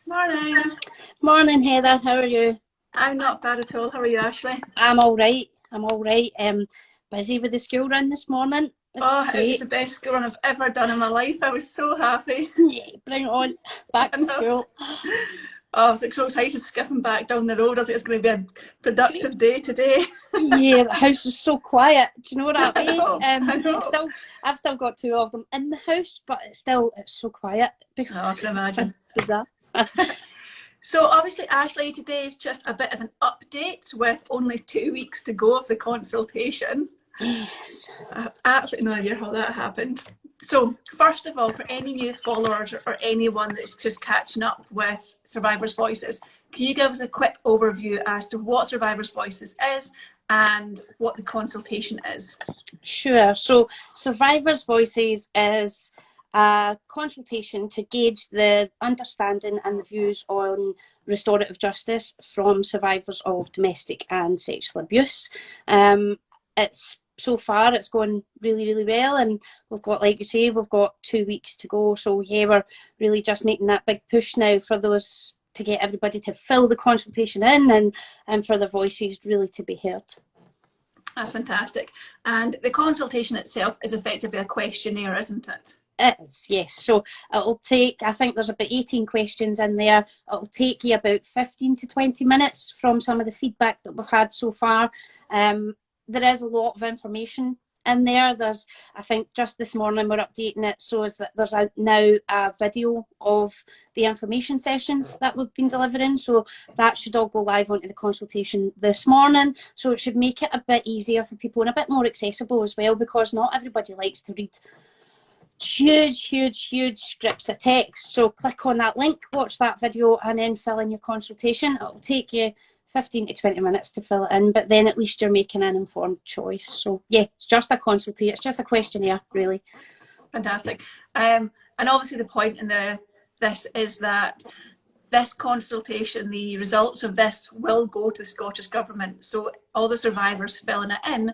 Morning. Morning, Heather. How are you? I'm not bad at all. How are you, Ashley? I'm all right. I'm all right. Busy with the school run this morning, which is Oh, it was great. the best school run I've ever done in my life. I was so happy. Yeah, bring it on. Back I to know. school. Oh, I was like so excited skipping back down the road. I think it's going to be a Great. productive day today. Yeah, the house is so quiet. Do you know what I I mean? know. I I've know. still, I've still got two of them in the house, but it's so quiet. Oh, I can imagine. It's bizarre. So obviously, Ashley, today is just a bit of an update with only 2 weeks to go of the consultation. Yes. I have absolutely no idea how that happened. So, first of all, for any new followers or anyone that's just catching up with Survivors Voices, can you give us a quick overview as to what Survivors Voices is and what the consultation is? Sure. So, Survivors' Voices is a consultation to gauge the understanding and the views on restorative justice from survivors of domestic and sexual abuse. It's so far it's going really well, and we've got, like you say, we've got 2 weeks to go. So yeah, we're really just making that big push now for those to get everybody to fill the consultation in and for their voices really to be heard. That's fantastic. And the consultation itself is effectively a questionnaire, isn't it? It is, yes. So it'll take, I think there's about 18 questions in there. It'll take you about 15 to 20 minutes from some of the feedback that we've had so far. There is a lot of information in there. I think just this morning we're updating it so is that there's now a video of the information sessions that we've been delivering. So that should all go live onto the consultation this morning. So it should make it a bit easier for people and a bit more accessible as well, because not everybody likes to read huge scripts of text. So click on that link, watch that video, and then fill in your consultation. It'll take you 15 to 20 minutes to fill it in, but then at least you're making an informed choice. So yeah, it's just a consultation, it's just a questionnaire, really. Fantastic. And obviously the point in this is that this consultation, the results of this will go to the Scottish Government. So all the survivors filling it in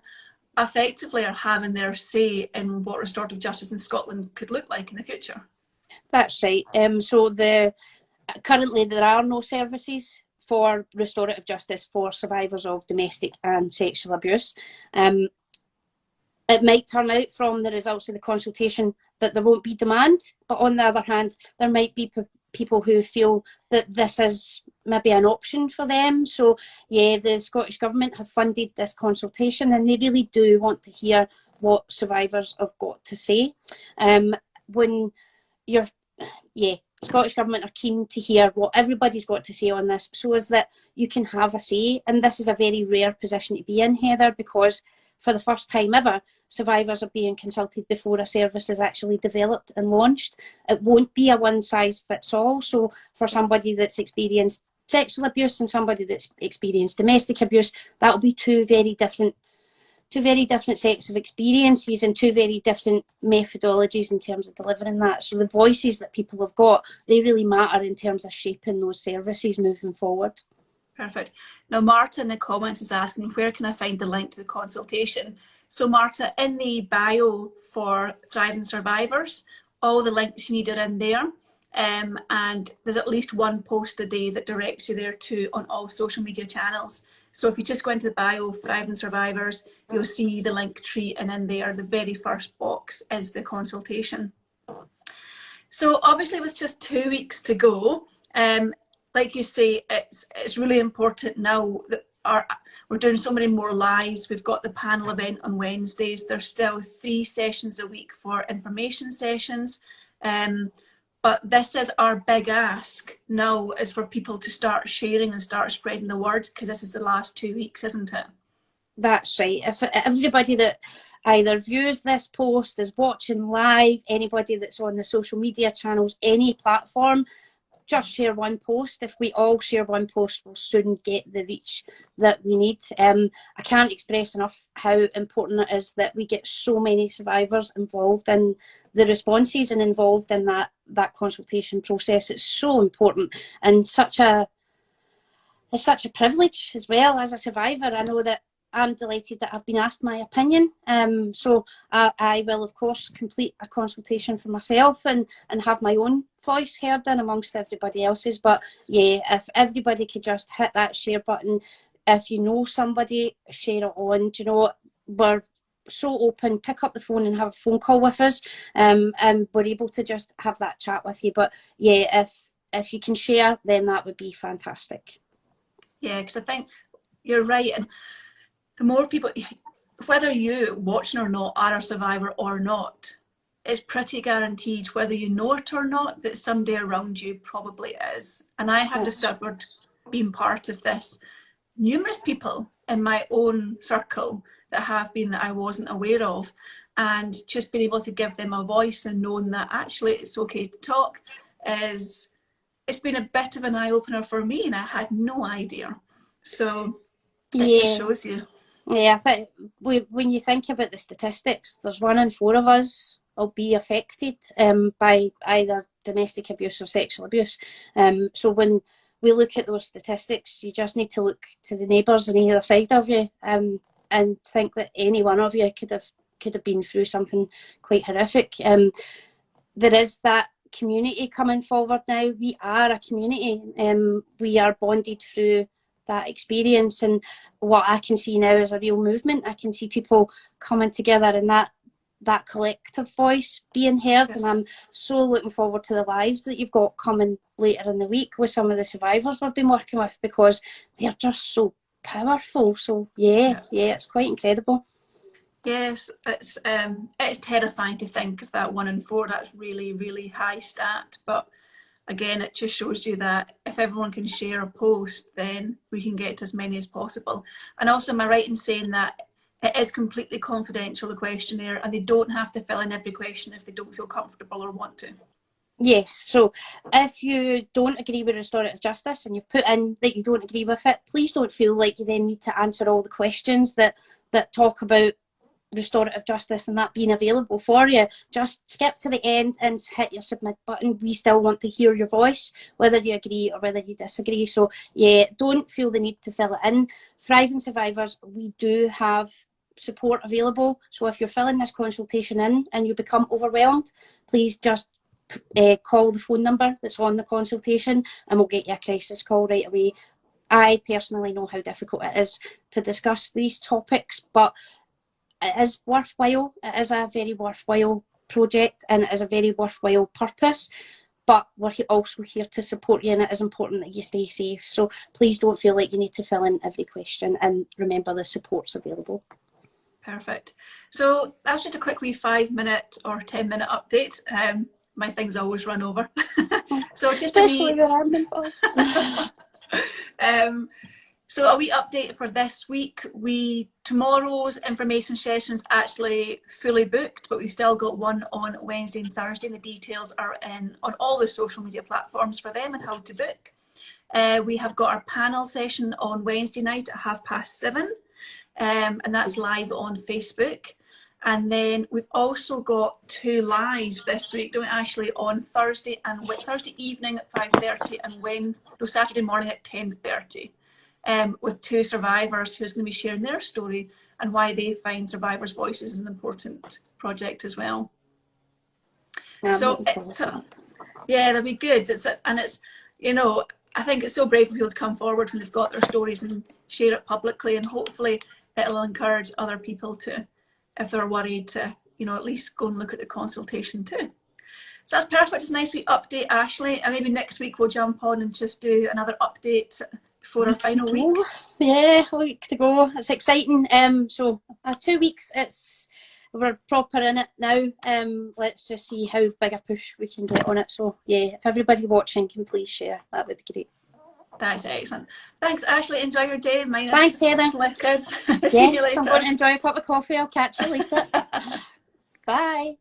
effectively are having their say in what restorative justice in Scotland could look like in the future. That's right. So currently there are no services for restorative justice for survivors of domestic and sexual abuse. It might turn out from the results of the consultation that there won't be demand, but on the other hand, there might be people who feel that this is maybe an option for them. So yeah, the Scottish Government have funded this consultation, and they really do want to hear what survivors have got to say. Scottish Government are keen to hear what everybody's got to say on this, so as that you can have a say. And this is a very rare position to be in, Heather, because for the first time ever, survivors are being consulted before a service is actually developed and launched. It won't be a one-size-fits-all. So for somebody that's experienced sexual abuse and somebody that's experienced domestic abuse, that'll be two very different sets of experiences and two very different methodologies in terms of delivering that. So the voices that people have got, they really matter in terms of shaping those services moving forward. Perfect. Now, Marta in the comments is asking, where can I find the link to the consultation? So Marta, in the bio for Thriving Survivors, all the links you need are in there. And there's at least one post a day that directs you there too on all social media channels. So if you just go into the bio of Thriving Survivors, you'll see the link tree, and in there, the very first box is the consultation. So obviously with just 2 weeks to go, like you say, it's really important now that we're doing so many more lives. We've got the panel event on Wednesdays. There's still 3 sessions a week for information sessions. But this is our big ask now, is for people to start sharing and start spreading the word, because this is the last 2 weeks, isn't it? That's right. If everybody that either views this post, is watching live, anybody that's on the social media channels, any platform, just share one post. If we all share one post, we'll soon get the reach that we need. I can't express enough how important it is that we get so many survivors involved in the responses and involved in that consultation process. It's so important, and it's such a privilege as well as a survivor. I know that I'm delighted that I've been asked my opinion. So I will, of course, complete a consultation for myself and have my own voice heard in amongst everybody else's. But yeah, if everybody could just hit that share button, if you know somebody, share it on. Do you know what? We're so open. Pick up the phone and have a phone call with us, and we're able to just have that chat with you. But yeah, if you can share, then that would be fantastic. Yeah, because I think you're right, and the more people, whether you watching or not are a survivor or not, it's pretty guaranteed, whether you know it or not, that somebody around you probably is. And I have discovered, being part of this, numerous people in my own circle that have been that I wasn't aware of, and just being able to give them a voice and knowing that actually it's okay to talk it's been a bit of an eye-opener for me, and I had no idea. So it just shows you. Yeah, I think when you think about the statistics, there's 1 in 4 of us will be affected by either domestic abuse or sexual abuse. So when we look at those statistics, you just need to look to the neighbours on either side of you and think that any one of you could have been through something quite horrific. There is that community coming forward now. We are a community. We are bonded through that experience, and what I can see now is a real movement. I can see people coming together and that collective voice being heard, and I'm so looking forward to the lives that you've got coming later in the week with some of the survivors we've been working with, because they're just so powerful. So yeah, it's quite incredible. Yes, it's terrifying to think of that 1 in 4. That's really, really high stat. But again, it just shows you that if everyone can share a post, then we can get to as many as possible. And also, am I right in saying that it is completely confidential, the questionnaire, and they don't have to fill in every question if they don't feel comfortable or want to? Yes, so if you don't agree with restorative justice and you put in that you don't agree with it, please don't feel like you then need to answer all the questions that talk about restorative justice and that being available for you. Just skip to the end and hit your submit button. We still want to hear your voice, whether you agree or whether you disagree. So yeah, don't feel the need to fill it in. Thriving Survivors, we do have support available. So if you're filling this consultation in and you become overwhelmed, please just call the phone number that's on the consultation and we'll get you a crisis call right away. I personally know how difficult it is to discuss these topics, but it is worthwhile. It is a very worthwhile project and it is a very worthwhile purpose, but we're also here to support you, and it is important that you stay safe. So please don't feel like you need to fill in every question, and remember the support's available. Perfect. So that was just a quick wee 5-minute or 10-minute update. My things always run over. So just especially when I'm involved. So a wee update for this week. Tomorrow's information session's actually fully booked, but we've still got one on Wednesday and Thursday, and the details are on all the social media platforms for them and how to book. We have got our panel session on Wednesday night at 7:30, and that's live on Facebook. And then we've also got 2 lives this week, don't we, Ashley, on Thursday evening at 5:30 and Saturday morning at 10:30. With 2 survivors who's going to be sharing their story and why they find Survivors' Voices is an important project as well. So that'll be good. I think it's so brave for people to come forward when they've got their stories and share it publicly, and hopefully it'll encourage other people to, if they're worried, to at least go and look at the consultation too. So that's perfect. It's a nice wee update, Ashley, and maybe next week we'll jump on and just do another update before our final week. Yeah, a week to go. It's exciting. So 2 weeks, we're proper in it now. Let's just see how big a push we can get on it. So yeah, if everybody watching can please share, that would be great. That's excellent. Thanks, Ashley. Enjoy your day. Thanks, Heather. Less kids. Yes, See you later. I'm going to enjoy a cup of coffee. I'll catch you later. Bye.